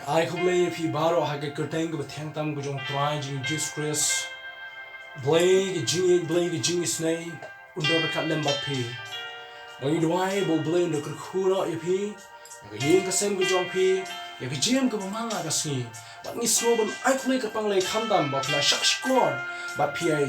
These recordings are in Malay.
I complain if he borrow hake kerteng ke bethang tam gujong try jing disgrace blake jing snay under kat lem bapi bagi duai bo blake under khura if he yin ka sem gujong pi ya ke jim ke manga ka si but ni slow ban I play ka pang lay kham dam ba pla shak score but pi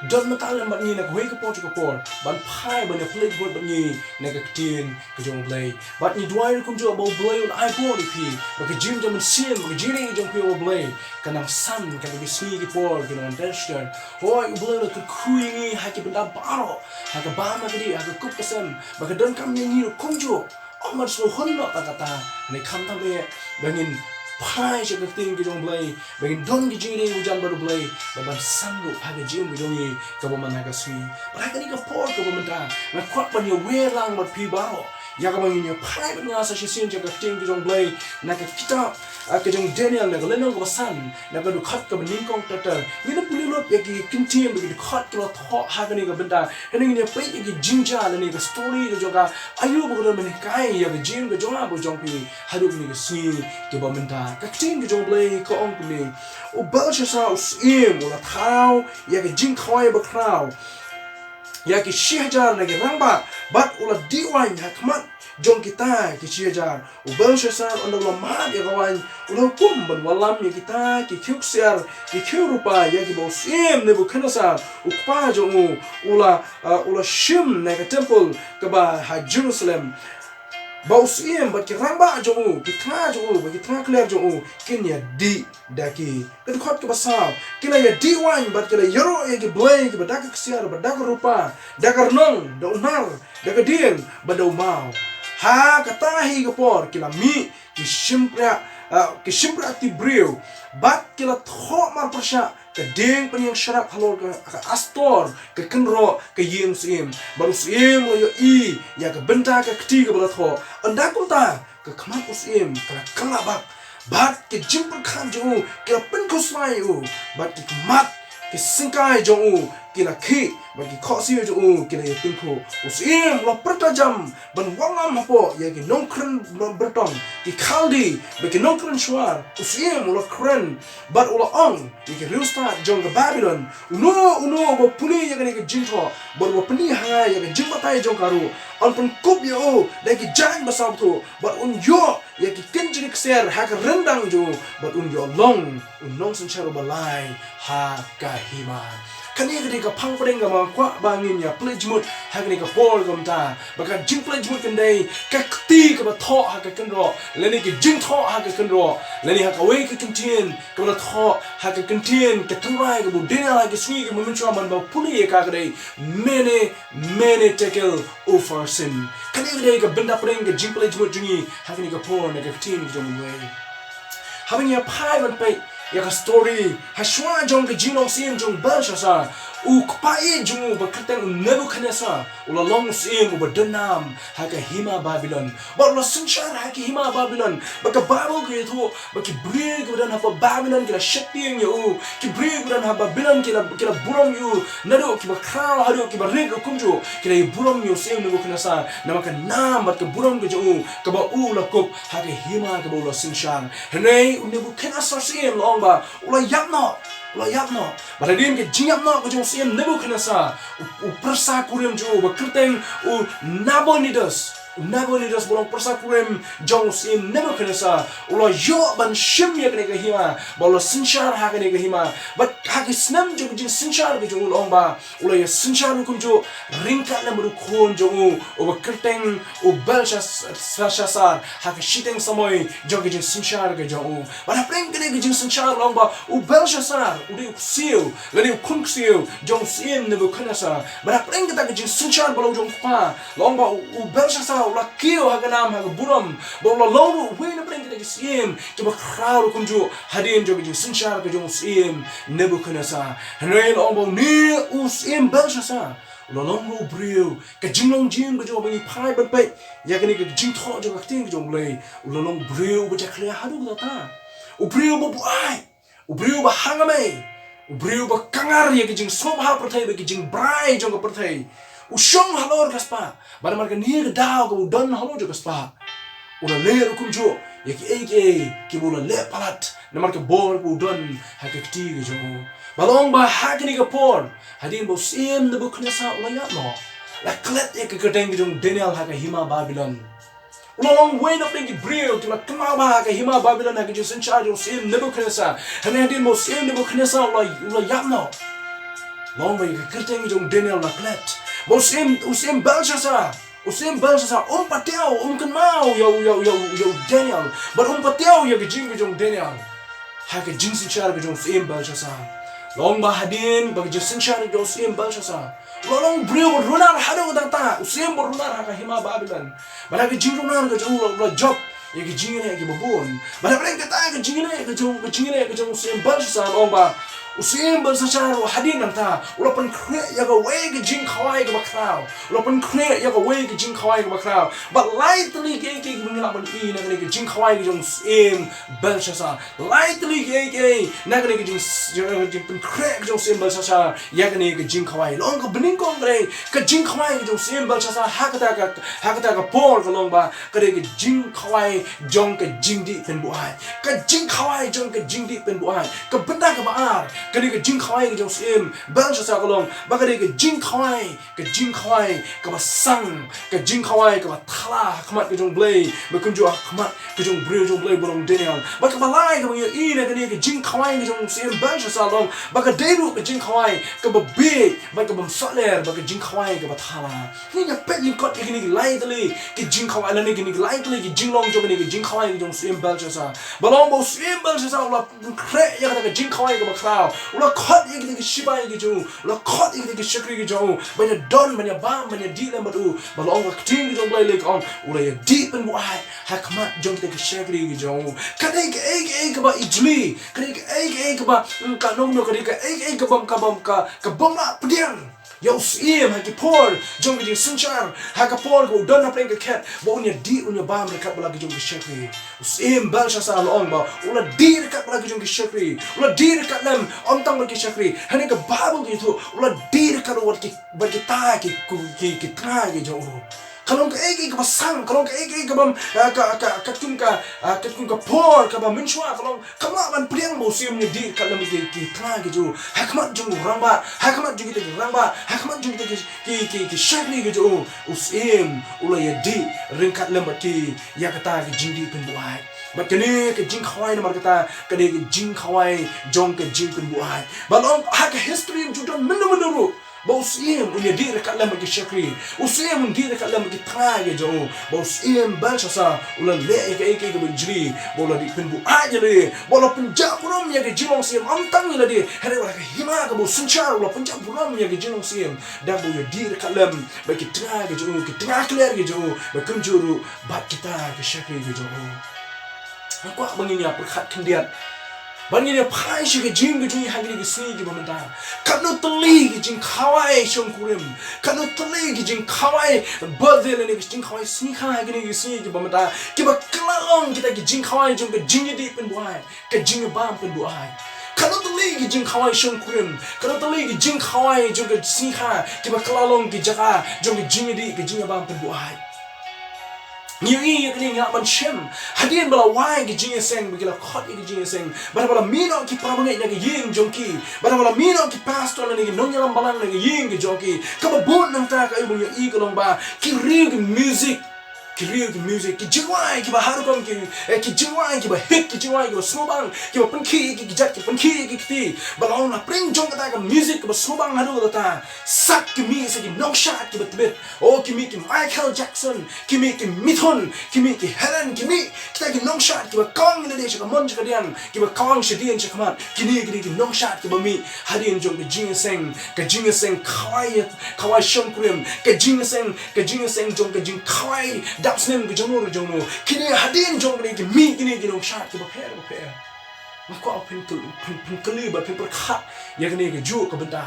don matal mat ni nak hoi ka po ka por ban phai ban play bot ban ni nak ka tin ka jong play but ni duai kum jo bo play on I po ni pi ba ka jim jam sim ba ka jiri jong pi o play kanang san ka bi sni ki por ki non tester hoi u play ka kui ni ha ki benda baro ha ka ba ma ki ha ka kup ka sam ba ka don kam ni kum jo amat so hon no ta kata ni kham ta be bangin phai je ka tin ki jong play bangin don ki jiri u jan ba play ba ban san ru ha ka jim ki jong ni ka bo man ha ka swi ba ka ni ka por ka bo man ta na kwat ban ye we lang mat pi baro ya ka bangin ye phai ban nga sa shi sin je ka tin ki jong play na ka kita ka jong Daniel na ka lenong ka san na ka du khat ka ban ning kong ta ta ni na puli lot ye ki kin tim bi khat ka tho ha ka ni ka ban ta ni ni pe ye ki jinja la ni ka story ka jong ka ayu bo ka man kai ya ka jim ka jong a bo jong pi ha du ni ka swi ki bo man ta ka tin ki jong play ko ong ni o Belshazzar im o la thao ya ki jing khoi ba krao ya ki Shehajar na ki rangba bat o la diwan ha khamat jong kita ki Shehajar o Belshazzar on la mat ya kawan o la kum ban walam ya kita ki kyuksiar ki kyurupa ya ki bo sim ne bu khanasa o pa jong o la shim na ka temple ka ba ha Jerusalem Baus iem bat ki rangba jongu ki thna jongu ba ki thna clear jongu kin ya di daki kin khot ke basaw kin ya di wan bat ki yaro ye ki blay ki badak ksiar badak rupa dakar nong do nar dak ding ba do mau ha katahi ke por ki la mi ki shimpra ti brew bat ki la tho mar prasha ka ding penyang syarap halor ka astor ka kenro ka yim sim baru sim yo I ya ka benta ka kti ka balatho anda kunta ka khamat usim ka kalabak bat ke jimpur khan jo ka pen kusmai u bat ki mat ki singkai jo u ki la khi bat ki khosi jo u ki la tin ko usim lo pertajam ban wangam hapo ya ki nongkren bertong ki khaldi ba ki nongkren shwar usim lo kren bat ulo ong ki riusta jong ka Babylon uno bo puni ya ki jintho bo puni hanga ya ki jimbatai jong karu on pun kup yo da ki jang basab tu bat un yo ya ki kinjrik ser ha ka rendang jo bat un yo long un nong san charo balai ha ka hima kani ka phang pring ka ma kwa bangin ya pledge mut ha ka pol gam ta ba ka jing pledge mut kan dai ka ti ka ba tho ha ka kan ro le ni ki jing tho ha ka kan ro le ni ha ka we ka kan tien ka ba tho ha ka kan tien ka thrai ka bu din ha ka swi ka mun chwa man ba puli ka ka dai many tackle over sin kani ka benda pring ka jing pledge mut jungi ha ka pol na ka tien ka jong we having ya pai man pai ya ka story ha shwa jong ka jinong sim jong Belshazzar u kpai jong ba khateng Nebuchadnezzar u la long sim u ba denam ha ka hima Babylon ba la sunshar ha ka hima Babylon ba ka Bible ke thu ba ki brig dan ha pa Babylon ki la shakti yu ki brig dan ha Babylon ki la buram yu nado ki ba khral ha ki ba rig kum jo ki la buram yu sim Nebuchadnezzar nama ka nam ba ka buram ke jo ka ba u la kup ha ka hima ka ba la sunshar henei Nebuchadnezzar sim long ba ula yapno baradim ke jingapno ko jong sim Nebuchadnezzar u persa kurim jo ba kerteng u Nabonidus bolong persa kurim jong sim Nebuchadnezzar ula yo ban shim ya kene ka hima bolo sinshar ha kene ka hima but ha ki snam jo jing sinshar ke jong long ba ula ya sinshar kum jo ringkat na muru khon jo u ba kerteng u Belshazzar ha ki shiteng samoy jong ke jing sinshar ke jong ba ha preng kene ke jing sinshar long ba u Belshazzar u de siu le ni kun siu jong sim Nebuchadnezzar ba ha preng ke jing sinshar bolong jong pa long ba u Belshazzar la kio ha ganam ha buram bo la long we na preng ke sim ke ba khraw kum jo hadin jo ke jing sinshar ke jong sim Nebuchadnezzar henry long bo ni u sim Belshazzar lo long ro brio ka jinglong jing ba jo ba ni phai ba pe ya ke ni ke jing tho jo ka ting jong le lo long brio ba ja khlia ha du ta u brio ba buai u brio ba hangame u brio ba kangar ya ke jing sob ha prathai ba ke jing brai jong ka prathai u shong halor ka spa ba mar ka ni ga daw ko don halo jo ka spa ula le kum jo ya ki bula le palat namar ke bor bu don ha ke ti ge jo balong ba ha ke ni ke por hadin bo sim de bu knesa ula ya no la klet ya ke keteng ge Daniel ha ke hima Babylon ula long way up in Bril to la kama ba ke hima Babylon ha ke jo sin charge sim Nebuchadnezzar hadin bo sim Nebuchadnezzar ula ya no long way ke keteng ge Daniel la klet bo sim Belshazzar usim Belshazzar pateo kenau yo Daniel but pateo yo ke jing Daniel ha ke jing sin char ke usim Belshazzar long ba hadin ba ke sin char ke usim Belshazzar long brio runar hado data usim runar ha ke hima Babylon ba ke jing runar ke job ye ke jing ne ke babon ba ke ta ke jing ne ke usim Belshazzar long ba usim Belshazzar hadin nanta ulapan kre ya ga way ke jing khawai ke bakrao ulapan kre ya ga way ke jing khawai ke bakrao but lightly ke bingla ban I na ke jing khawai ke usim Belshazzar lightly ke na ke jing pen kre ke usim Belshazzar ya ke jing khawai long ke bening kong ke jing khawai ke usim Belshazzar hakata ka por ke long ba ke jing khawai jong ke jing di pen buai ke jing khawai jong ke jing di pen buai ke benda ke baar kali ke jing khawai ke usim Belshazzar kolong ba kali ke jing khawai ke basang ke jing khawai ke thala khamat ke jong blay ba kunju khamat ke jong brio jong blay borong Daniel ba ke balai ke I na ke jing khawai ke jong usim Belshazzar long ba ke deru ke jing khawai ke ba big ba ke bam saler ba ke jing khawai ke thala ni ya pet ni kot ke ni lightly ke jing khawai la ni ke ni lightly ke jing long jong ni ke jing khawai ke jong usim Belshazzar balong bo usim Belshazzar la kre ya ke jing khawai ke krao ula khot ye ke shiba ye ke jo ula khot ye ke shakri ke jo banya don banya bam banya di la madu balong ka ting jong blai lek on ula ye deep and wide hakmat jong ke shakri ke jo kade ke ba ijli kade ke ba ka nong no kade ke bam ka bam la pdiang yo sim ha ki por jong ke sinchar ha ka por ko don na pleng ke ket bo unya di unya bam rekat bala ke jong ke shakri sim Belshazzar long ba ula di rekat bala ke jong ke shakri ula di rekat lam om tang ke shakri hane ke babul ke tu ula di rekat wat ki ba ki ta ki tra ke jong kalong ke basang kalong ke bam ka tum ka por ka bam minchwa kalong kama ban priang mo sim ni di kalam ki tra ke jo hakmat jong ramba hakmat jong ke ramba hakmat jong ki shakri ke jo usim ula ya di ringkat lam ki ya kata ke jindi pen buai bat kene ke jing khawai na markata kene ke jing khawai jong ke jing pen buai balong ha ke history judan menu Bausim unya di rekat lam ke shakri usim di rekat lam ke tra ke jo bausim Belshazzar ula le ke benjri bola di pen bu aja le bola penjak puram ya ke jilong sim amtang ya di hele wala ke hima ke bo sunchar ula penjak puram ya ke jilong sim da bo ya di rekat lam ba ke tra ke jo ke tra clear ke jo ba kunjuru bat kita ke shakri ke jo aku menginya perkhat kendiat Bani ne pai shi ke jing hagri ke sni ke bamda kanu tli ke jing khawai shong kurim kanu tli ke jing khawai birthday le ne ke jing khawai sni kha hagri ke sni ke bamda ke ba klalong kita ke jing khawai jong ke jing di pen buai ke jing bam pen buai kanu tli ke jing khawai shong kurim kanu tli ke jing khawai jong ke sni kha ke ba klalong ke jaga jong ke jing di ke jing bam pen buai Ni yang ban shem hadin bala wai ke jing seng bigila khot ke jing seng bala mino ki prabangai na ke ying jongki bala mino ki pastor na ke nong yalam balang na ke ying ke jongki ka ba bon nang ta ka ibu i kolong ba ki rig music ki jingwai ki ba harukom ki jingwai ki ba hit ki jingwai ki ba snobang ki ba panki ki jat ki panki ki ti balong na pring jong ta ka music ki ba snobang haru ta sak ki mi se ki nok shot ki ba tbet o ki mi ki Michael Jackson ki mi ki Mithun ki mi ki Helen ki mi kita ki nok shot ki ba kong na de ka mon ka dian ki ba kong shadian cha khamat ki ni ki nok shot ki ba mi hadin jong ki jing seng kawai shong kurim ka jing seng jong ka jing kawai Dapsnem ke jono kini hadin jong ni ke mi kini ke nong shat ke ba pher mako pen kali ba pen perkhat ya kini ke ju ke benda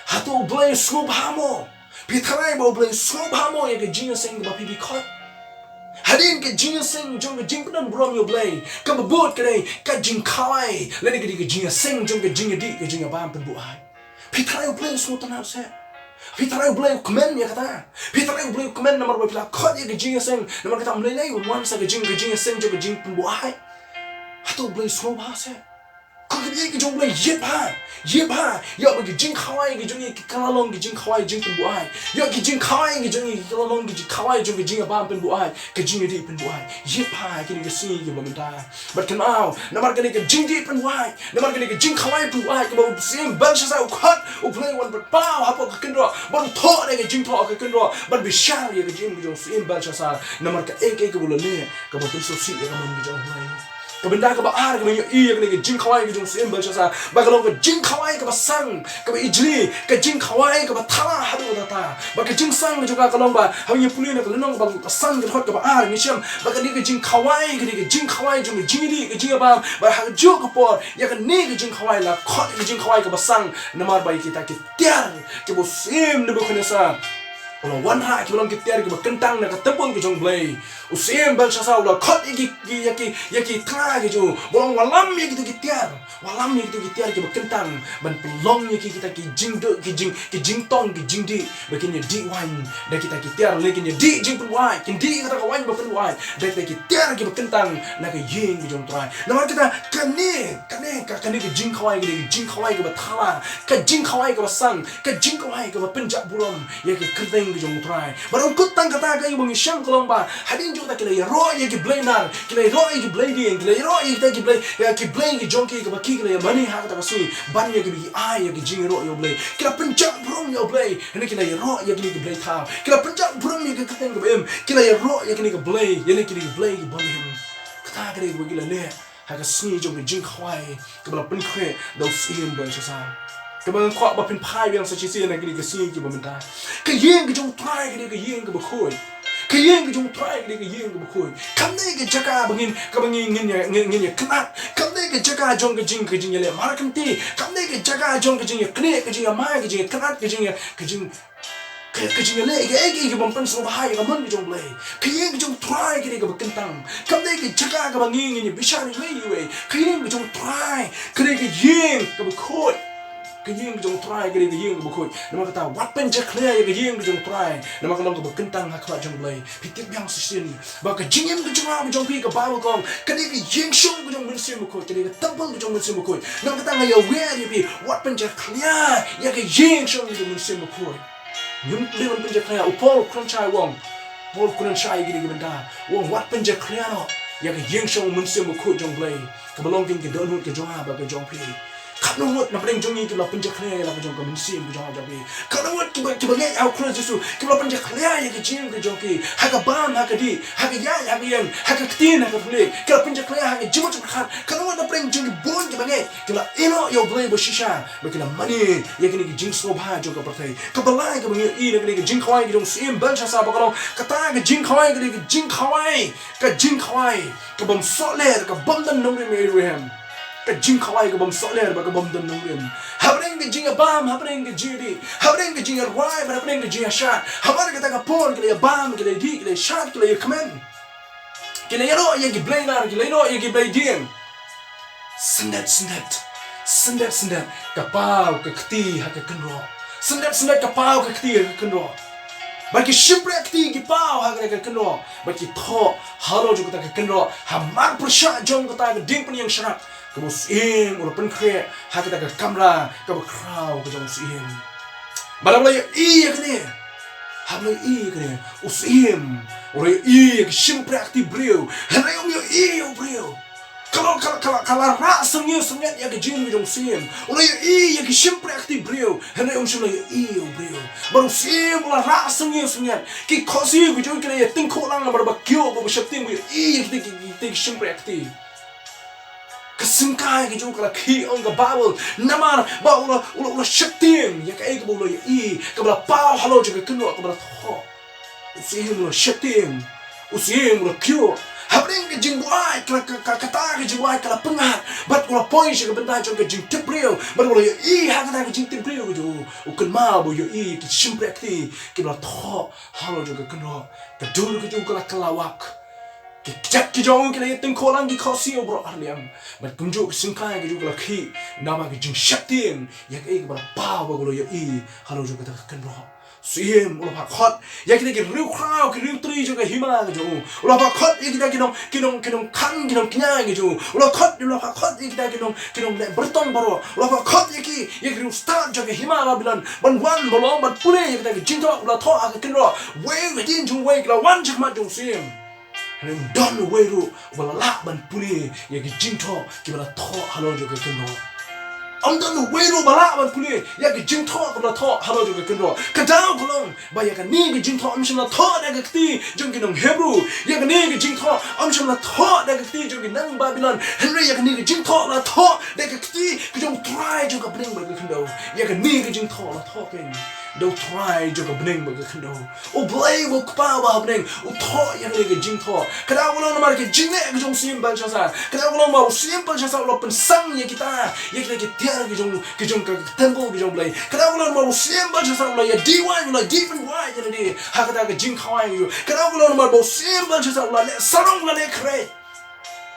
hatu blay snob hamo pitrai ba blay snob hamo ya ke jing seng ba pi khot hadin ke jing seng jong ke jing penan brom yo blay ka ba bot ke dai ka jing khawai le ni ke jing seng jong ke jing di ke jing ba pen bu ai pitrai blay snob tanar se Fitarai boleh komen ya kata. Fitarai boleh komen nomor berapa kod ya gejing seng. Nomor kata melelai umwan sa gejing seng jo gejing pembuai. Atau boleh semua bahasa. Kau kerja gejong boleh ye pa. Ya bagi gejing kawai gejong ye kalalong gejing kawai gejing pembuai. Ya gejing kawai gejong ye kalalong gejing kawai jo gejing abang pembuai. Gejing ye di pembuai. Ye pa kini gesi ye meminta. Berkan mau. Nomor kini gejing di pembuai. Nomor kini gejing kawai pembuai. Kau sim bangsa sa ukhat. Uplay wan berpau apa kekendro. Baru thok ni gejing thok kekendro. Baru bisyar ye gejing sim bangsa sa. Nomor ke ek boleh le. Kau betul sosi ye kamu gejong mulai. Benda ka ba ar ka iya ka ni jing khawai ka jong sim bal sa ba ka long ka jing khawai ka ba sang ka ba ijli ka jing khawai ka ba thala hadu da ta ba ka jing sang ka juga ka long ba ha ye puli na ka long ba ka sang ka hot ka ba ar ni sham ba ka ni ka jing khawai jong jing ni ka jing ba ha jo ka por ya ka ni ka jing khawai la khot ka jing khawai ka ba sang namar ba kita ki tiar ki bo sim ne bo khne sa Kalau wanha ki belum kita ki kentang nak tepung ki jong blay. Usim bang sasa ulah khot ki tha ki jo. Bolong walam ye kita tiar. Walam ye kita tiar ki kentang ban pelong ye kita ki jing do ki jing tong ki jing di. Bakin ye di wan dah kita ki tiar lekin ye di jing pelwai. Kin di kata ka wan ba pelwai. Dah kita ki tiar ki kentang nak ki ying ki jong trai. Namar kita kane ki jing khawai ki ba thala. Ka jing khawai ka ba sang. Ka jing khawai ka ba penjak burom. Ye ki kerteng jong try. Baru kutang kata kayu bungi syam kolong ba. Hadin juga tak kira ro ye ki blainar, kira ro ye ki blading, kira ro ye ki blay, ya ki blay ki jongki ki baki kira mani ha kata kasui. Ban ye ki bi ai ye ki jing ro yo blay. Kira pencak burung yo blay. Ini kira ro ye ki blay tau. Kira pencak burung ye ki kateng ki bem. Kira ro ye ki blay, ye ki blay ki bom him. Kata kira ki gila le. Ha ka sni jong ki jing khwai. Kira penkre dau sim ban sa. Kebang kuat bapin pai yang secisi nak kini kesini kita minta. Kayeng kita try kita kayeng kita berkoi. Kayeng kita try kita kayeng kita berkoi. Kami kita jaga bangin ngin kenat. Kami kita jaga jong kejing le marah kenti. Kami kita jaga jong kejing kene kejing mai kejing kenat kejing le kita bampan semua bahaya kaman kita boleh. Kayeng kita try kita berkentang. Kami kita jaga bangin ngin bisa ni le. Kayeng kita try kita kayeng kita berkoi. Kayeng jong try kiri kayeng bukoi. Nama kata weapon je clear ye kayeng jong try. Nama kalau kau berkentang haklat jong blay. Pitip yang sesin. Baka jingem jong jong pi ke Bible kong. Kini kayeng shong jong mensim bukoi. Kini temple jong mensim bukoi. Nama kata ngaya wear ye pi weapon je clear ye kayeng shong jong mensim bukoi. Nyum weapon je clear. Upol crunchai wong. Upol crunchai kiri benda. Wong weapon je clear no. Ye kayeng shong mensim bukoi jong blay. Kebalong king ke donut ke jong ha baka jong pi. Kalau muat nak bering jongi kita penjak kaya lah kejong kemensim kejong ajabi. Kalau muat kita bagi aku kerja susu kita penjak kaya ya kejing kejong ki. Haka bam haka di haka ya haka yang haka ketin haka tulik. Kita penjak kaya haka jemut cepat. Kalau muat nak bering jongi bon kita bagi kita ino yo boleh bersisha. Berkena money ya kini kejing sobha jong kepertai. Kebalai kita bagi ini kini kejing kawai kejong sim bangsa sah kalau kata kejing kawai kini kejing kawai kebom soler kebom dan nunggu meriam. Kejing kawai ke bom soler ba ke bom dan nungrim. Habring kejing bam, habring kejing di. Habring kejing rwai, habring kejing shot. Habar kita ka por ke bam, ke di, ke shot, ke command. Ke ro ye ki blainar, ke ro ye ki blaiding. Sendat. Kapau ke keti ha ke kenro. Sendat kapau ke keti ke kenro. Bagi shipwreck ti ki pau ha ke kenro. Bagi tho halo juga ke kenro. Hamar persya jong kata ke ding pen yang syarat. Kamu sim, ulah penkre, hak kita ke kamera, kamu crowd ke jong sim. Malam lagi iya kene, hamlai iya kene, usim, ulah iya ke simpre aktif brio, hendak yo iya brio. Kalau rak sengat ya ke jing jong sim, ulah iya ke simpre aktif brio, hendak yo iya brio. Baru sim ulah rak sengat, ki kosi ke jong kene ya tingkok lang baru bakyo, baru syapting iya kita simpre aktif. Kesengkai ke juga ki on ke Bible namar ba ulah syapting ya ke ke ulah i ke bala pau halo juga keno ke bala tho usim ulah syapting usim ulah kyo habring ke jing buai kata ke jing buai kala pengat bat ulah point ke benda juga jing teprio bat ulah i ha kata ke jing teprio jo uken ma bo yo i ke simpre akti ke bala tho halo juga keno ke dulu ke juga kelawak Kejap kejauh kita yang tengkol lagi kau siapa bro ahliam. Berkunjuk singkai ke juga lagi nama ke jing syaktin. Ya ke ikan berapa bagus lo ya i. Halo juga kita kenal. Sim ulah pakot ya kita riu crowd riu tri juga hima gitu ulah pakot ya kita kinong kan kinong kenya gitu ulah pakot ya kita kinong bertong baru ulah pakot ya riu start juga hima bilan ban wan bolong ban pune ya kita jinto ulah tho ak kinro way within jung way kita wan jik mat jung sim halim don way ru ulah la ban pune ya jinto kita tho halo juga kinro Amdan wero bala ban puli ya ke jingtho ko tho halo juga kenro kadang kolong ba ya kan ni ke jingtho amshna tho da ke ti jung ke nong hebrew ya kan ni ke jingtho amshna tho da ke ti jung ke nang babylon henry ya kan ni ke jingtho la tho da ke ti ke jung try juga bring ba ke kendo ya kan ni ke jingtho la tho pen do try juga bring ba ke kendo o blay wo kpa ba bring o tho ya kan ni ke jingtho kadang kolong ma ke jingne ke jung sim ban chasa kadang kolong ma sim ban chasa lo pen sang ya kita cái temple cái trong này cái đó là một xiêm bao nhiêu sao là D1 là different why như này hay cái jing khai như cái đó là một xiêm bao nhiêu sao là sarong là lệ kre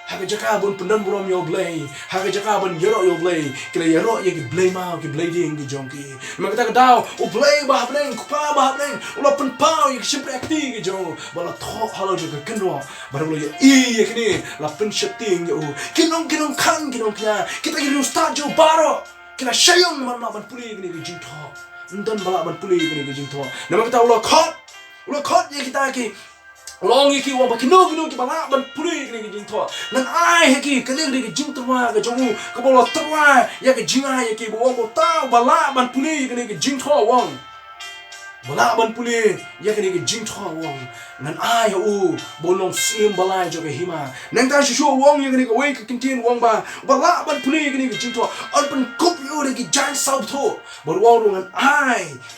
hay cái jaka bun pendan buram yo blay hay cái jaka bun yero yo blay cái yero ye cái blay mau cái blading cái trong kia mà cái đào o blay ba blay kupa ba blay o la pen pau ye ship acti cái trong mà là thọ halo cái kinh ro mà đâu là ye cái này là pen shifting yo kinong kan kinong kya kita cái start jo baro kita sayang mana ban puli cái jing tho ndan bala ban puli cái jing tho nama kita ulah khot ye kita ki long ye ki wa bakino ki bala ban puli cái jing tho nan ai he ki kali cái jing twa cái jong ko bolo twa ya cái jing ai ye ki bo mo ta bala ban puli cái jing tho wong bala ban puli ya cái jing tho wong nan ai u bolong sim balai jo ke hima nang ta shu wong ye cái wei ka tin wong ba bala ban puli cái jing tho an pan kup yo cái jan sau tho bor wong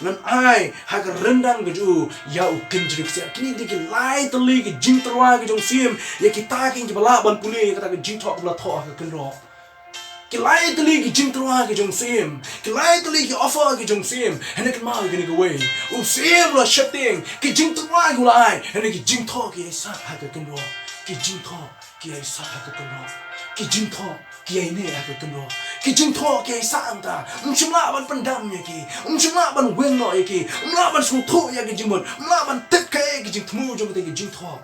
nan ai ha ka rendang ke ju ya u kin jik se kini cái lai tali cái jing twa cái jong sim ye ki ta kin bala ban puli ka ta cái jing tho bala tho ka kin ro cái lai tali cái jing twa cái jong sim cái lai tali cái offer cái jong sim hene kan ma cái wei u sim la shifting cái jing twa cái lai hene cái jing tho cái sa ha ka kin ro cái jing tho cái sa ha ka kin ro cái jing tho cái ne ha ka kin ro cái jing tho cái sa ang ta chimla ban pandam ye ki chimla ban wen no ye ki la ban su tho ye cái jing mon la ban tek cái jing thmu jo cái jing tho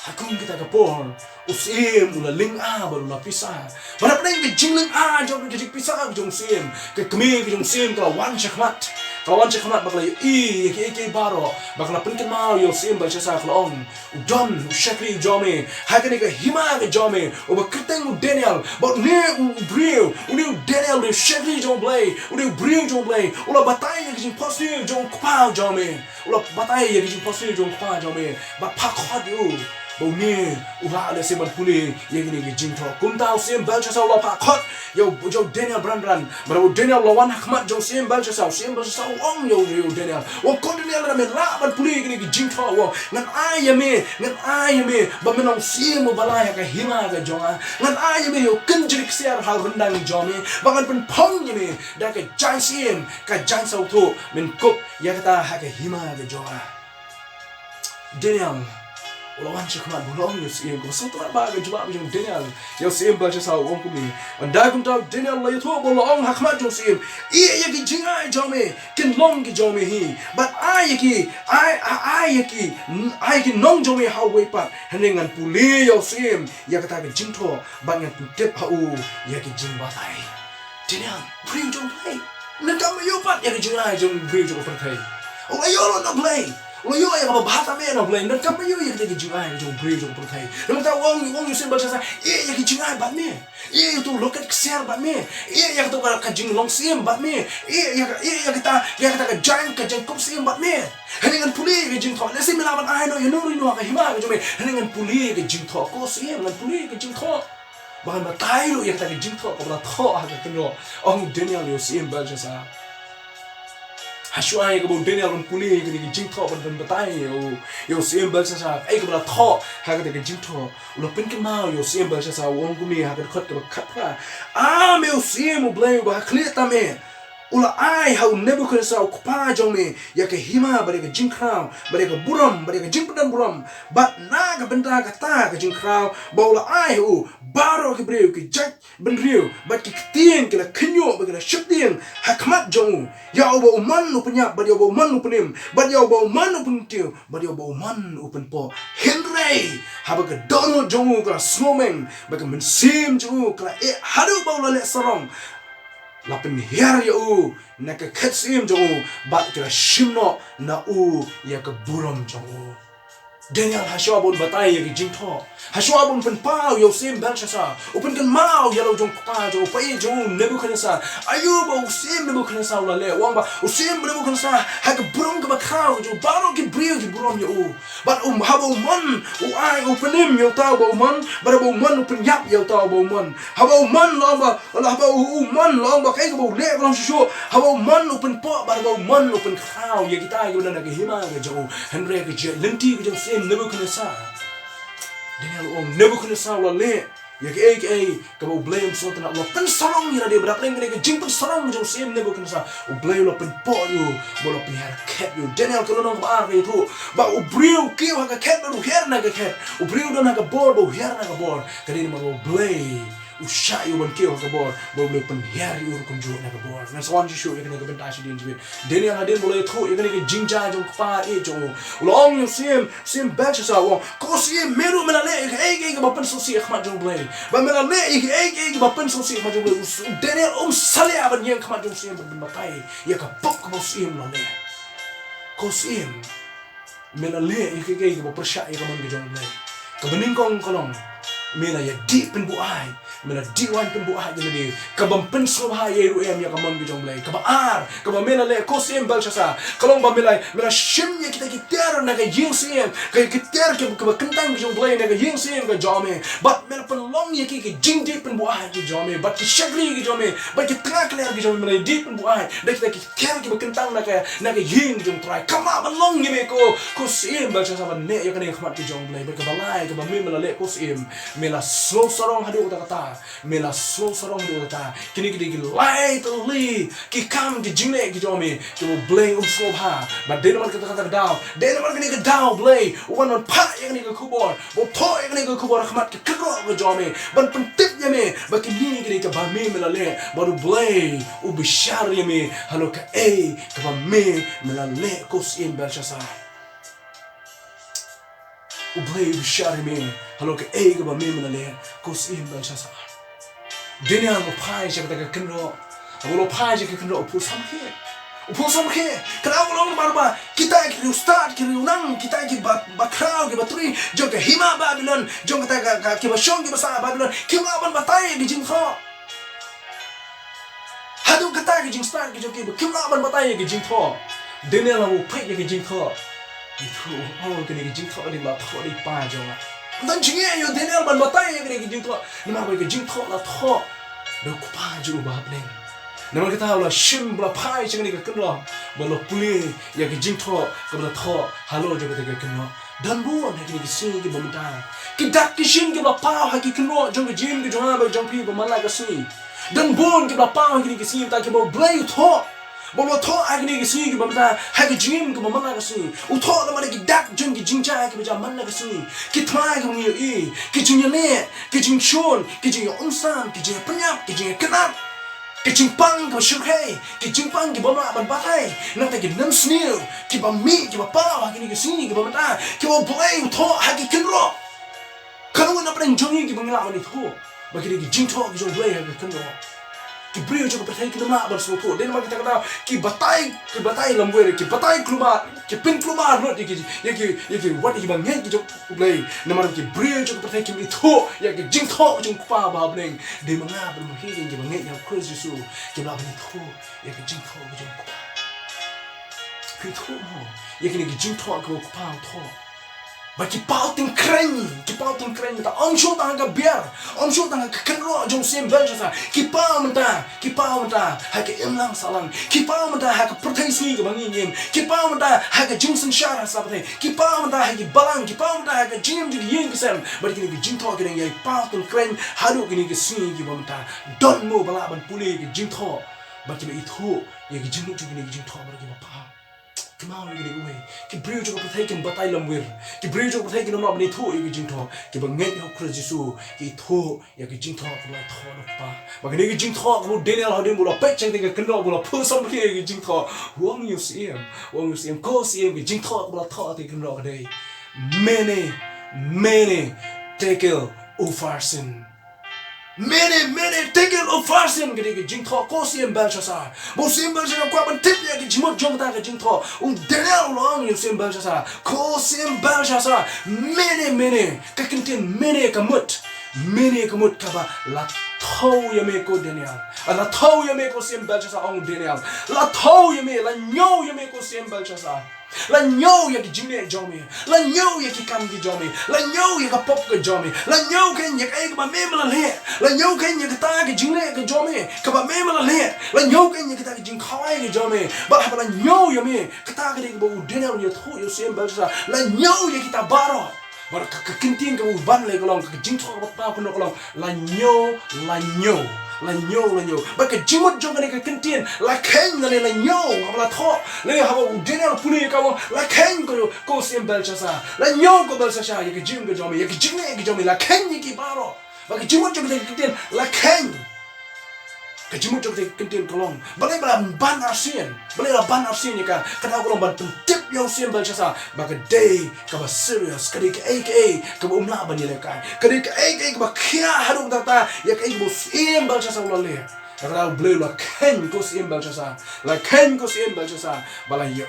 Hakum kita ke por usim ula ling a baru la pisa mana pedeng ke jing ling a jom ke jing pisa ke jong sim ke kemi ke jong sim kalau wan chakmat bakla ke baro bakla penken mau yo sim ba chasa klong udon shakli jome hakane ke hima ke jome o ba keteng u Daniel ba ne u brio u ne Daniel le shakli jom play u ne brio jom play ula batai ke jing posti jom kpa jome ula batai ke jing posti jom kpa jome ba pakot yo bầu nè uha le seman puli ye gini ge jing tho kum tao sim bel cha sao lo pa khot yo Daniel brand mà đâu Daniel lo wan hakmat jo sim bel cha sao ong yo Daniel wo kon Daniel la me la ban puli gini ge jing tho wo ngan ai ya me ba me nong sim mo bala ya ka hima ga jonga ngan ai ya me yo kin jrik siar hal rendang jo me ba ngan pen phong ya me da ka jang sim ka jang sao tho men kop ya ka ta ha ka hima ga jonga Daniel Ulawan cakap bolong yo sim ko so tra ba ga jwa bi jong Daniel yo sim ba cha sao ong kumi anda kum ta Daniel la yo tho bolong hakmat jong sim ye ki jingai jome kin long ki jome hi but ai ki nong jome how we pat haningan puli yo sim ya kata ki jing tho ba ngan pu tep ha u ya ki jing ba tai Daniel bring jong play nan kam yo pat ya ki jingai jong bring jong play o yo no play lo yo ya ba bahasa me no blame dan kamu yo ya ke jingai jong bri jong pertai dan ta wong yo sim bahasa ya ke jingai ba me ya tu lokat ksiar ba me ya tu ka jing long sim ba me ya kita ka giant ka jang kop sim ba me haningan puli ke jing tho le sim lawan ai no yo no ka hima ke jome haningan puli ke jing tho ko sim ngan puli ke jing tho bahan ba tai lo ya kita ke jing tho ko ba tho ha ka keno ong Daniel yo sim bahasa Hasuai ke bau Daniel on puli ke jing tho ban batai yo sim bal sa ai ke bala tho ha ke jing tho lo pen ke mau yo sim bal sa wong ku mi ha ke khot ke khat pra me yo sim blame ba khli ta me ula ai hau Nebuchadnezzar kupa jong me ya ke hima bare ke jingkrau bare ke buram bare ke jingpedan buram bat na ke benda kata ke jingkrau ba ula ai hu baro ke breu ke jak ben riu bat ke tien ke la kenyo ba ke la shutien hakmat jong ya ba uman nu penyap ba ya ba uman nu penim ba ya ba uman nu pentiu ba ya ba uman nu penpo Henry haba ke Donald jong ke snowman ba ke mensim jong ke e hadu ba ula le sarong lapen hiar ya na ke ketsim jong bat ke shimno na ya ke buram jong Daniel haswa bon batai ya ke jingtho haswa bon pen pau yo sim Belshazzar open kan mau ya lo jong pa jo pai jong Nebuchadnezzar ayu ba sim Nebuchadnezzar la le wang ba sim Nebuchadnezzar ha ke buram ke ba khau jo baro ke brio ke buram ya bat habo man ai openim yo tau ba man ba ba man open yap yo tau ba man habo man la ba habo man la ba kai ke ba le ko shu habo man open po ba ba man open khau ya kita yo na ke hima ke jo Henry ke je lenti ke jo sim Nebuchadnezzar Daniel Nebuchadnezzar la le ya ke ka ba blame so tan lo pen sarong ya dia berapa lagi ke jing pen sarong jo sim Nebuchadnezzar o blame lo pen po yo bo lo pen har ket yo Daniel ko no ba ke tu ba o brio ke ha ka ket no her na ka ket o brio do na ka bor bo her na ka bor ka ni mo blame usha yo ban ke ha ka bor bo le pen her yo ko jo na ka bor na so ji shu ya ke ben ta shi din ji Daniel ha din bo le thu ya ke jing ja jo pa jo long yo sim Belshazzar wo ko sim meru mena le ke ba pen so si khmat jo blame ba mena le ke ba pen so si khmat jo blame Daniel sale aban yang khmat jo sim ben matai ya ka pop ko sim la le ko sim mena le ke ba persya ya ka man jo blame ka bening kong kolong mena ya di pen bu ai mena di wan pen bu ai jadi ka bam pen so ha ye ru em ya ka man jo blame ka ba ar ka ba mena le ko sim Belshazzar kolong ba mena shim ya kita ter na ka yin sim ka ter ke ba kentang jo blame na ka yin sim ka jome bat mena pen long ya ke jing di pen bu ai ke jome bat ki shagri ke jome bat ki trak le ke jome mena di pen bu ai da kita ter ke ba kentang na ka yin jo try kama ba long ye me ko sim Belshazzar ba ne ya ka ne khmat ke jome blame ba ka ba lai ka ba mena le ko sim mela slow sarong hadu kata mela slow sarong hadu kata kini kini light li ki kam ki jingle ki jomi ki bo blay slow ha ba de man kata daw de man kini ke daw blay wan man pa yang ni ke kubor bo to yang ni ke kubor khmat ki kro ke jomi ban pentip ya me ba kini kini ke ba me mela le ba du blay u bishar ya me halo ka ka ba me mela le ko sim Belshazzar o blame shari me halo ke ga ba me mena le ko sim Belshazzar Daniel mo pai je ka kenro lo pai je ka kenro pu sam ke kana lo ba kita ki start ki nang kita ki ba crowd ki ba tri jo ke hima Babylon jo ka ki ba shong ki ba sa Babylon ki ma ban batai ki jing kho hadu kata ki jing start ki jo ki ma ban batai ki jing kho Daniel mo pai ki jing kho itu ke ni jing tho ni la tho di pa jo nga dan jing ye yo Daniel ban batai ye ke jing tho ni ma ba ke jing tho la tho do ku pa jo ba bleng na ma kata la shim bla pai ching ni ke kno ba lo puli ye ke jing tho ka ba tho halo jo ke kno dan bu na ke ni si ke ba mta ki dak ki shin ke ba pa ha ki kno jo ke jim ke jo ba jo pi ba ma la ka si dan bu ke ba pa ha ki ni si ta ke ba blay tho Bolo tho agni ki si ki bamta ha ki jim ki mamana ka si u tho na mane ki dak jung ki jingcha ki baja manna ka si ki thma ki ngi ki jing ne ki jing chon ki jing onsan ki jing panyap ki jing kanap ki jing pang ki shukhe ki jing pang ki bama ban batai na ta ki nam snil ki ba mi ki ba pa ha ki ni ki si ki bamta ki ba boy u tho ha ki kinro kanu na preng jongi ki bangla ni tho ba ki jing tho ki jong boy ha ki kinro ki brio jo ko pathai ki na ba so tho den ma kita kata ki batai lamwe ki batai kluma ki pin kluma ro ki what ki bang ki jo play na ma ki brio jo ko pathai ki mi tho ya ki jing tho jo pa ba bleng de ma nga ba mo hi ki bang ya crazy su ki la ni tho ya ki jing tho jo ko pa ki tho mo ya ki jing tho ko pa tho ba ki pau tin kren ta om shu ta ga biar om shu ta ga kenro jong sim Belshazzar ki pau ta ha ke imlang salang ki pau ta ha ka prothai si ga bangi nim ki pau ta ha ka jingsen shara sa ba ki pau ta ha ki balang ki pau ta ha ka jim ji yin kisam ba ki jing tho ke ngai pau tin kren halu ki ni ki si ki ba ta don mo bala ban puli ki jing tho ba ki i thu ya ki jing ju ni jing tho ba ki pa ki mau ni ni we ki brio ju ko thai ki batai lam wir ki brio ju ko thai ki no ni tho ya ki jing tho ki ba ngai ho khra jisu ki tho ya ki jing tho ko la tho no pa ba ki jing tho ko Daniel ha de mu la pe chang de ki no bu la phu sam ki ki jing tho wong you see him ko see him ki jing tho ko la tho ti ki no ka dei many take it Upharsin. Many take it Upharsin. Gede jing tho ko sim Belshazzar. Bo sim Belshazzar kwa ban tip ya ki jimot jong ta ke jing tho. Daniel long you sim Belshazzar. Ko sim Belshazzar. Many ka kintin many ka mut. Many ka mut ka ba la thau ya me ko Daniel. La thau ya me ko sim Belshazzar ong Daniel. La thau ya me la nyo ya me ko sim Belshazzar. La nyo ya ki jingne jomi, la nyo ya ki kam ki jomi, la nyo ya ka pop ka jomi, la nyo ka ya ka ba me la le, la nyo ka ya ka ta ki jingne ka jomi, ka ba me la le, la nyo ka ya ka ta ki jing khawai ka jomi, ba la nyo ya me ka ta ka ri ba u Daniel ya tho yo sem Belshazzar, la nyo ya ki ta baro. Bar ka kintin ka u ban le kolong ka jing tho ba ta ko no kolong, la nyo ba ka jimot jong ka kintin la ken na le la nyo la tho le ha ba Daniel puni ka la ken ko sim Belshazzar la nyo ko Belshazzar ya ka jim ka jomi ya ka jingne ka jomi la ken ki baro ba ka jimot jong ka kintin la ken ka jimot jong ka kintin kolong ba le ban arsian ni ka ta kolong ban tip yo sim Belshazzar ba ka day ka ba serious ka dik ka ba umla ba ni le ka dik ka ba kya harung ta ya ka bo sim Belshazzar la le Kalau beli la ken ko sim Belshazzar bala yo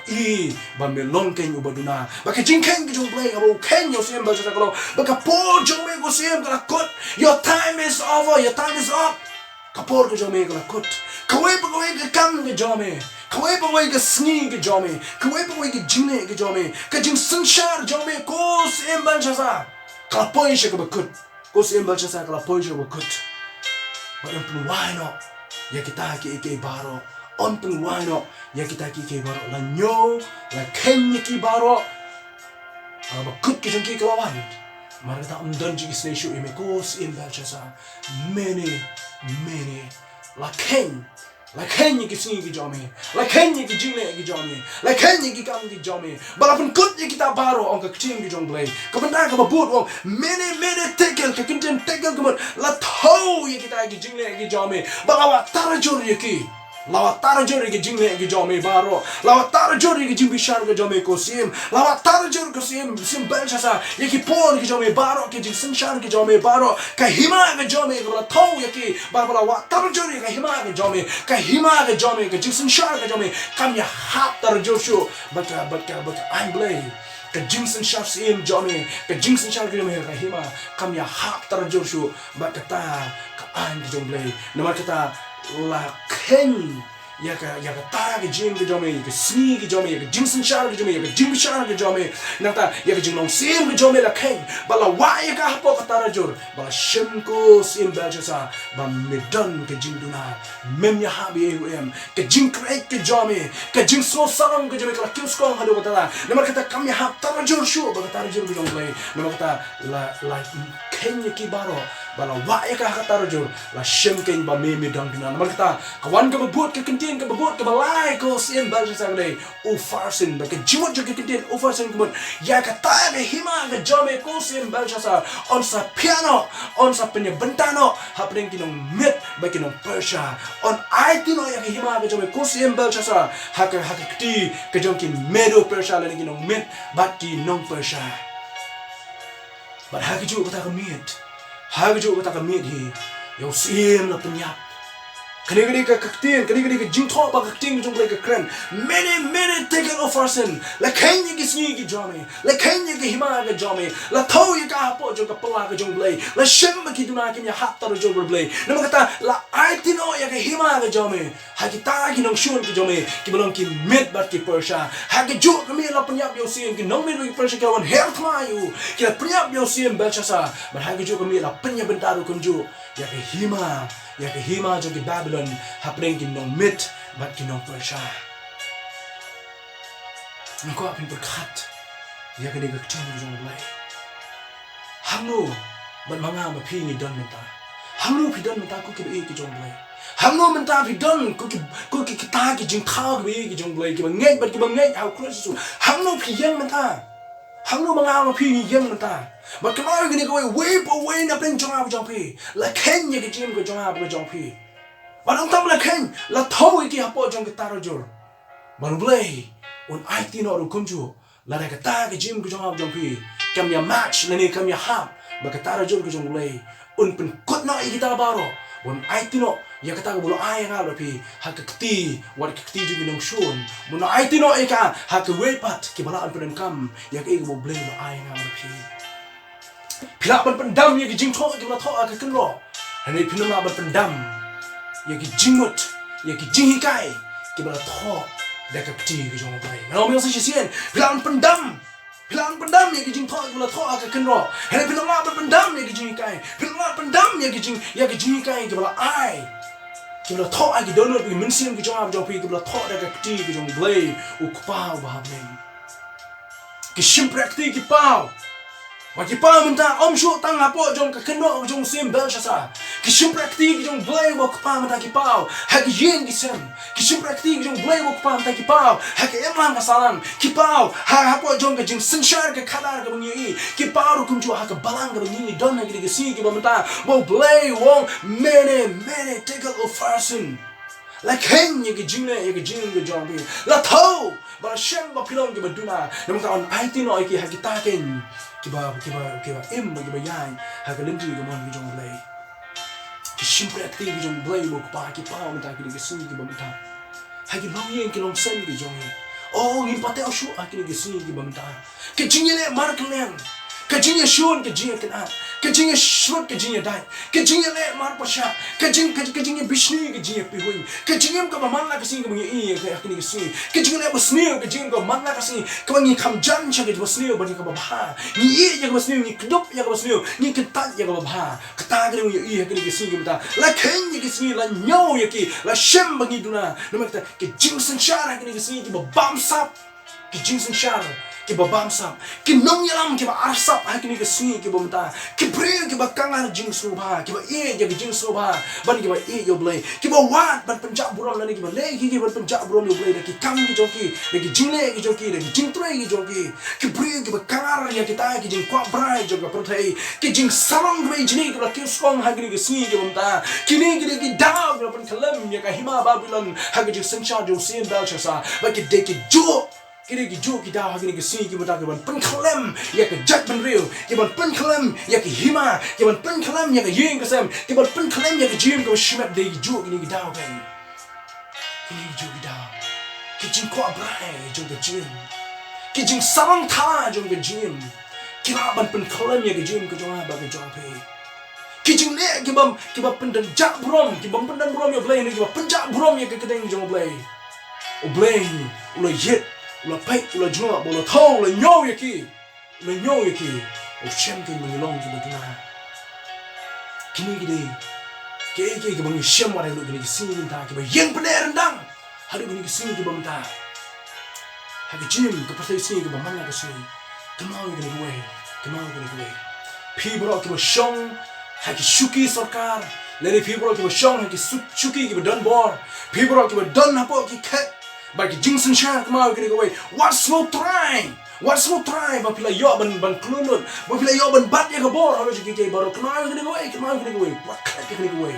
ba melon ken ubaduna ba ka jing ken ko beli abo ken yo sim Belshazzar kalau ba ka po jong me ko sim kala kot your time is over your time is up kapor ko jong me kala kot kawai ka kam ke jome kawai ka sni ke jome kawai ka jingne ke jome ka jing sanshar jome ko sim Belshazzar kala poin she ko ba kot ko sim Belshazzar kala poin she ko ba kot ba en why not ya kita ki baro on pun wano ya kita ki baro la nyo la ken ki baro ba kut ki jong ki kalawan mara ta don ji snake show me ko sim Belshazzar many la ken ki sing ki jome la ken ki jingle ki jome la ken ki kam ki jome bala pun kut ya kita baro on ka tim ki jong play ka banda ka ba bot wong many tekel ka kinten tekel ka la thau ya kita ki jingle ki jome bala wa tarajur ya ki lawa tarajur ki jingle ki jome baro lawa tarajur ki jimbi shar ka jome ko sim lawa tarajur ko sim Belshazzar ya ki por ki jome baro ki jing sanshar ki jome baro ka hima ka jome ka la thau ya ki bala wa tarajur ka hima ka jome ka jing sanshar ka jome kam ya hap tarajur shu but I'm blame ka jing sanshar sim jome ka jing sanshar ka jome ka hima kam ya hap tarajur shu but ka an ki jong blame nama kata la ken ya ka ta ke jing ke jome ke sni ke jome ke jing sanshar ke jome ke jing shar ke jome nata ya ke jing long sim ke jome la ken bala wa ya ka hapo ka tarajur bala shim ko sim Belshazzar ba medon ke jing duna mem ya habi ke jing krek ke jome ke jing so sarong ke jome ka kius ko hado ka ta nama kata kam ya hap tarajur shu ba tarajur ke jome nama kata la ken ki baro bala wa ya ka tarajur la shim ken ba me dang duna nama kata kawan ka babut ke kintin ka babut ka balai ko sim Belshazzar dei Upharsin ba ke jimot ke kintin Upharsin ko ya ka ta ke hima ke jome ko sim Belshazzar on sa piano on sa punya bentano happening kinong mit ba kinong Persia on aitino ya ke hima ke jome ko sim Belshazzar haka kti ke jom kin Medo Persia la kinong mit ba kinong Persia but haka ju ka ta ka mit hi yo sim na penyap kani ka kaktin kani ka jing tho ba kaktin jong ka kren many take it Upharsin la kenya ki sni ki jome la kenya ki hima ka jome la thau ya ka hapo jong ka pala ka jong blay la shem ki duna ki ya hat tar jong blay nama kata la aitino ya ka hima ka jome ha ki ta ki nong shun ki jome ki belong ki met bat ki Persia ha ki jo ka mi la panyap yo sim ki nong mi ki Persia ka wan health ma you ki la panyap yo sim Belshazzar but ha ki jo ka mi la panya bentaru kunju ya ka hima jo ki Babylon happening ki nong mit bat ki nong Persia nako apin berkat ya ka dega ktin jong blay hamno bat manga ma phi ni don menta hamno phi don menta ko ki jong blay Hango menta pi don ku kita ki jing thao ki ki jong blai ki ngai bat ki ngai how cross su hango pi yang menta hango manga pi yang menta but come on gini ko wave away na pen jong jong pi la ken ye ki jim ko jong pi but ang tam la ken la thau ki hapo jong ki taro jor man blai un ai ti no ru kunju la da ka ta ki jim ko jong pi kam ya match la ni kam ya ha ba ka taro jor ko jong blai un pen kot na kita baro un ai ti no ya kata bulo ai nga rapi hak kti war kti ju binong shun muno ai tino eka hak wepat ki bala an kam ya ke bo blame lo ai nga rapi pila ban pendam ya ki jing tho ki bala tho ka kenro hani pinuma ban pendam ya ki jingmut ya ki jing kai ki bala tho da ka kti ki jong bai no mi sa sien pila an pendam ya ki jing tho ki bala tho ka kenro hani pinuma ban pendam ya ki jing kai pinuma pendam ya ki jing kai ki bala ai Kibla thọ ai ki donor bi minsim ki jong pi kibla thọ da ka kti ki jong blay u kpao ba men ki shim prakti ki pao wa ki pao menta om shu tang apo jong ka kno jong sim bel shasa ki shim prakti ki jong blay wa kpao menta ki pao ha ki yin ki sem ki shim prakti ki jong blay wa kpao menta ki pao ha ki emang ka salang ki pao ha apo jong ka jing sinshar ka khadar ka bunyi ki pao ru kum chu ha ka balang ka bunyi don na ki si ki ba menta bo blay wong mene take a farsin la ken ye ki jing ke jong bi la thau ba shem ba pilong ki ba duna nam ta on ai ti no ki ha ki ta ken ki ba em ki ba yang ha ka lim ti ki mon ki jong blay ki shim prakti ki jong blay mo pa ki pa on ta ki si ki ba menta ha ki long yen ki long sen ki jong oh in pate shu ha ki si ki ba menta ki jing ye mar klen ka jing ye shun ki jing ke na ka jing ye shut ka jing ye dai ka jing ye le mar pasha ka jing ye bishni ka jing ye pi hui ka jing ye ka ba man la ka sing ka ngi i ka ki si ka jing le ba sni ka jing ka man la ka sing ka ngi kham jan cha ka ba sni ba ni ka ba bha ni i ya ka ba sni ni kdup ya ka ba sni ni ka ta ya ka ba bha ka ta ka ngi i ka ki si ki ta la ken ye ki si la nyo ye ki la shem ba ngi duna no ma ta ki jing san sha ka ki si ki ba bam sap ki jing san sha ki ba bam sam ki nong yalam ki ba arsap ha ki si ki ba mata ki pre ki ba kangar jing su ba ki ba e ya ki jing su ba ban ki ba e yo blay ki ba wat ban penjak buram la ni ki ba le ki ban penjak buram yo blay ki kam ki joki ki jing le ki joki ki jing tre ki joki ki pre ki ba kangar ya ki ta ki jing kwa brai joga prothai ki jing sarong be jini ki ba ki skong ha ki si ki ba mata ki ni ki daw ki ban kalam ya ka hima babylon ha ki jing sancha jo sin dal chasa ba ki de ki jo kiri ki jo ki da ha ki si ki bata ki ban pen khlem ya ka jat ban real ki ban pen khlem ya ki hima ki ban pen khlem ya ka yin ka sam ki ban pen khlem ya ka jim ka shimat de ki jo ki da ben ki jo ki da ki jing kwa brai jo ka jim ki jing sarang tha jo ka jim ki la ban pen khlem ya ka jim ka jo ba ka jo pe ki jing le ki ban pen dan jak brom ki ban pen dan brom ya blay ni ki ban pen jak brom ya ka kedeng jo blay o blay ulo yet ulo pai ulo jua ulo thau ulo nyo ye ki o shem ki mo long ki baduna kini ki de ke ki bang shem wa de ki si ni ta ki ba yen pne rendang hari ki si ki bang ta ha ki jim ka pa si ki ba man ka si kamau ki we pi bro ki ba shong ha ki shuki sarkar le pi bro ki ba shong ha ki shuki ki ba don bor pi bro ki ba don ha po ki khat bagi jingsen shark mau kini kau what's no try ba pila yo ban klunut ba pila yo ban bat ya ka bor harus kiki baru kenal kini kau what kini kau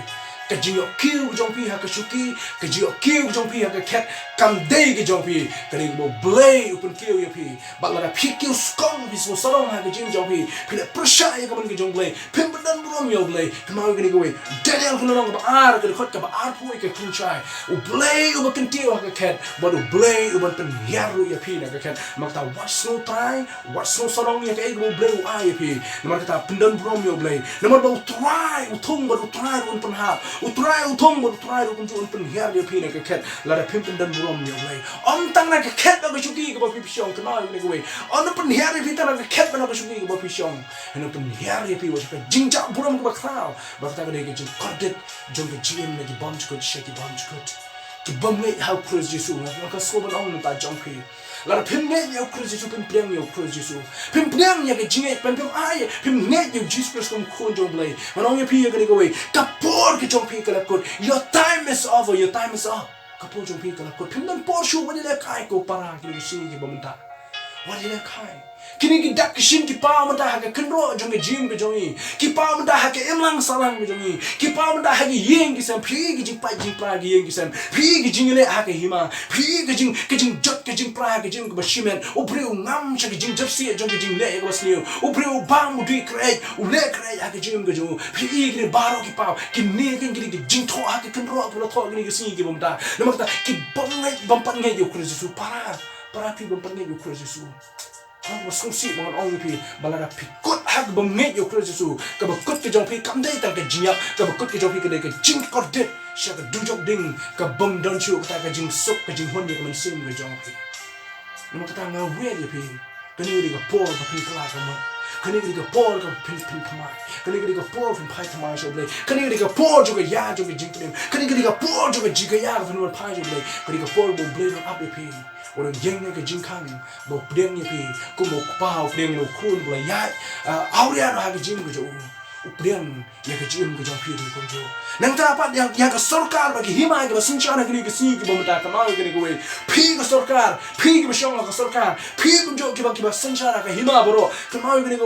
ka jio kiu jong pi ha ka shuki ka jio kiu jong pi ha ka cat kam day ki jong pi kini kau blay upun kiu ya pi ba la pi kiu skong bi so sarong ha ka jing jong pi pila pressure ya ka ban ki jong blay pim ban brom yo blay kemau kini kau Daniel kunong ba ar ka khot ka ba ar pu ka kun chai u blay u ba kan tiu ha ka cat ba u blay u ban pen yaru ya pi na ka cat mak ta what's no try what's no sarong ya ka kau blay u ai ya pi namar kata pendan brom yo blay namar ba try u thong ba try un pen ha utrai uthong bo utrai ru kun pen hiar le phi na ka khet la da phim pen dan burom yo blai om tang na ka khet ba chuki ka ba pi shong ka na ni ko we on pen hiar le phi ta na ka khet ba na ka chuki ka ba pi shong en pen hiar le phi wa ka jingja burom ka ba khao ba ta ka de ki corded jong ka gm na ki bunch ko shake bunch ko ki bam le how close jisu na ka so ba ong ta jong phi lara phim nge yo Christ Jesus phim priang yo Christ Jesus phim priang ya ke jinge phim ai phim nge yo Jesus Christ kom khon jong blai manong ye phi ye ke we kapor ke jong phi kala kot your time is over your time is up kapor jong phi kala kot phim nan por shu wani le kai ko para ki si ki bomta wani le kai kini ki dak shin ki pa mata ha ke khnro jong ke jim ke jongi ki pa mata ha ke emlang salang ke jongi ki pa mata ha ke yeng ki sam phi ki jing pa ki yeng ki sam phi ki jing le ha ke hima phi ki jing jot ke jing pra ke jing ko shimen o breu ngam cha ke jing japsi jong ke jing le ko sniu o breu bam di krai o le krai ha ke jing ke jong phi ki baro ki pa ki ne ke jing tho ha ke khnro ko tho ki si ki bomta namakta ki bam pan ngai yo Christ Jesus para phi bam pan ngai yo Christ Jesus Ang masungsi mga ong pi balada pikut hag bangit yo Christ Jesus kabakut ke jong pi kamdai tang ke jiak kabakut ke jong pi ke de ke jing kordet sya ke dujok ding ka bang don chu ka ka jing sok ka jing hon ye ka man sim ke jong pi namo ka nga we ye pi kani ri ka por ka pi kla ka ma kani ri ka por ka pi kama kani ri ka por pi pai kama sho ble kani ri ka por jo ke ya jo ke jing tlem kani ri ka por jo ke ji ka ya ka pi pai jo ble kani ka por bo ble no up ye pi orang yang ni ke jingkang, bawa pedang ni pi, ku bawa pau pedang ni ukun boleh ya, awalnya ada ke jing ke jauh, pedang yang ke jing ke jauh pi tu ke jauh. Nang dapat yang ke sarkar bagi hima ke senjata ke ni ke sini ke bawa mata ke mau ke ni ke pi ke sarkar, pi ke bersama ke sarkar, pi ke jauh ke senjata ke hima bro, ke mau ke ni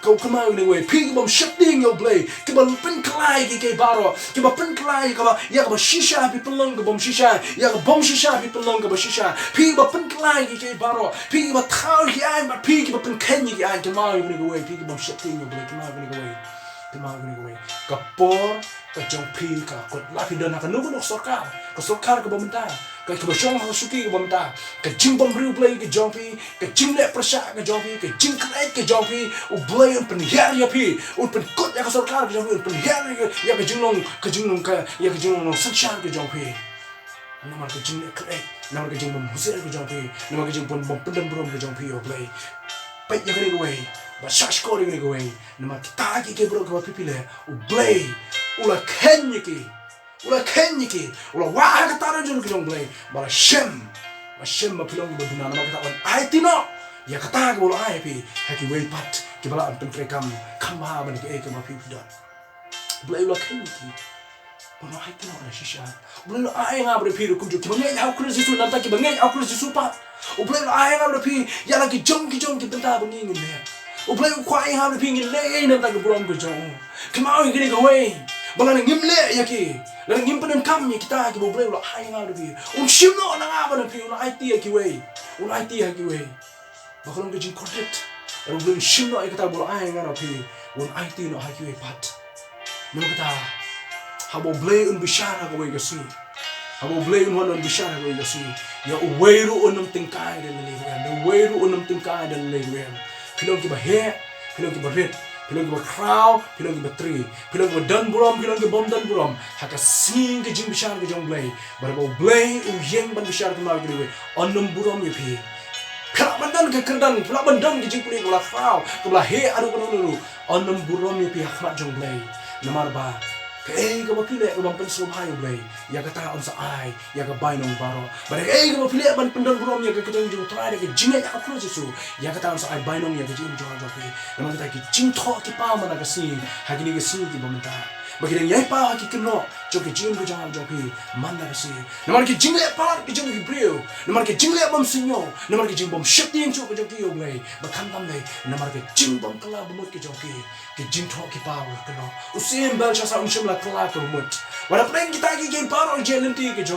kau ke mau ke ni pi ke bawa shifting yo play, ke bawa pen kelai ke baro, ke bawa pen kelai ke bawa ya ke bawa shisha pi pelong ke bawa shisha, ya ke bawa shisha pi pelong ke bawa shisha, pi ke pen kelai ke baro, pi ke thau ke ai, pi ke pen kenyi ke ai, ke mau ke ni pi ke bawa shifting yo play, ke mau ke ni ke mau ke ni kapor ke jong pi ka kot lapi dan akan nunggu nok sarkar ke bamenta ke bersong ke suki ke bamenta ke jing bom riu play ke jong pi ke jing le prasha ke jong pi ke jing krai ke jong pi u play un pen her ya pi un pen kot ya ke sarkar ke jong pi un pen her ya ke jing long ya ke jing long sanchan ke jong pi nama ke jing krai nama ke jing bom husir ke jong pi nama ke jing bom pendem brom ke jong pi u play pai ya ke ni way basash ko ni ke way nama kita ke bro ke pipi le u play ula kenyi ki ula wah ka taran jun ki jong play bala shem ma pilong ba duna nama kita wan ai tino ya kata ko ula ai pi haki way pat ki bala an pen kam ha ban ke ma pipi dot play ula kenyi ki bala ai tino na shisha bala ula ai nga bre pi ru kunju ki bangai au Christ Jesus nanta ki bangai au Christ Jesus pat u play ula ai nga bre pi ya la ki jong benta bangi ngi ne u play u kwai ha bre pi ngi le nanta ki buram ko jong kemau ngi ko way bala ngim le ya ki la ngim pen kam ni kita ki bo ble la ai nga ru bi shim no na nga ba na pi una IT ya ki we una IT ya ki we ba ko ngin correct ru ble shim no ai kita bo ai nga na pi un IT no ha ki we pat no kita ha bo ble un bishara ko we ga si ha bo ble un wan un bishara ko we ga si ya we ru un tingkai de le we we ru un tingkai de le we pilong ki ba he pilong ki ba red pilong ke crowd, pilong ke bateri, pilong ke dan buram, pilong ke bom dan buram. Haka sing ke jing besar ke jong blay, baru blay uyeng ban besar ke mau ke onum buram ye pi. Pelak bandan ke kerdan, pelak bandan ke jing puli ke crowd, ke belah he adu ke nulu, onum buram ye pi hakmat jong blay. Namar ba, ke ke bapile ke bam pensu hayu blay, ya kata on sa ai, ya ke bai nong baro. Baru ke bapile ban pendan buram ya ke ketong jong try ke jing ya aku jesu, ya kata on sa ai bai nong ya ke jing jong jong pi. Namar kita ke jing tho ki pa mana ka si ha ki ni ke si ki bamta bagi deng yai pa ki kno jo ke jing ko jang jo pi mana ka si namar ki jing le pa ki jing ki brio namar ki jing le bam sinyo namar ki jing bam shakti jo ko jo ki yo blai ba kan dam le namar ki jing bam kala bam ki jo ki jing tho ki pa kno usim bal cha sa shim la kala ko mut wala preng kita ki pa ro je lenti ki jo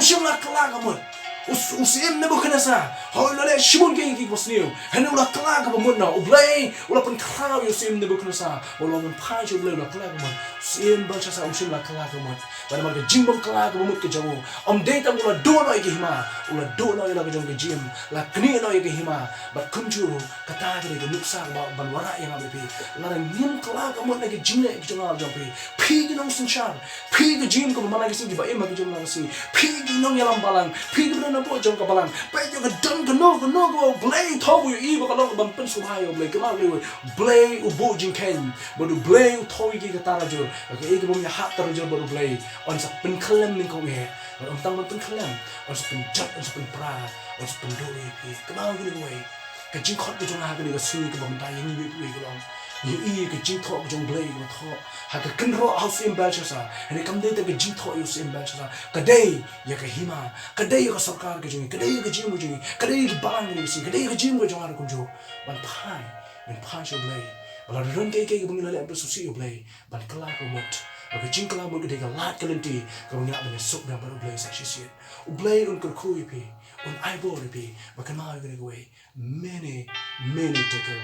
shim la kala ko mut usim ne bukan asa hoi lale shibun ke ki bosniu hanu la kala ka bamut na ublay ula pen kala usim ne bukan asa wala mun pai jo ublay la kala ka mut usim ba cha sa usim la kala ka mut pada mar ke jing bam kala ka bamut ke jamu dei tam ula do no ke hima ula do no la ke jong ke jim la kni no ke hima ba kunju kata ke ke nuksa ba ban wara yang abe pi la ngim kala ka mut ke jing ne ke jong al jong pi ki nong sin chan pi ke jim ko mana ke sin ba em ke jong na si pi ki nong yalam balang pi ke na po jong kabalan pa yo ka dam ka no go blay tho yo I ba ka long bam pen su hai yo blay ka ma le blay u bo jing ken bo du blay u tho ki ka tara jo ka e ka bom ya hat tar jo bo du blay on sa pen khlem ning ko nge on tang pen khlem on sa pen jat on sa pen pra on sa pen do e pi ka ma gi ni wei ka jing khot ka jong ha ka ni ka su ka bom da yin wi wi ka long ni I ka jing tho ka jong blay ka tho ha ka ken ro house in bel sa and kam de ta ka jing tho yo sim bel sa ka dei ya ka hima ka dei ka sarkar ka jong ka dei ka jing mo jong ka dei ka bang ni si ka dei ka jing mo jong ar ko jo ban phai min phai jo blay bala ron ke bung la le su si yo blay ban kala ko mot ka jing kala mo ka de ka lat ka lenti ka bung ya ba sok na ba blay sa shi si u blay un ko khu pi un ai bo pi ba ka ma ga ni way many take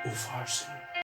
o farsin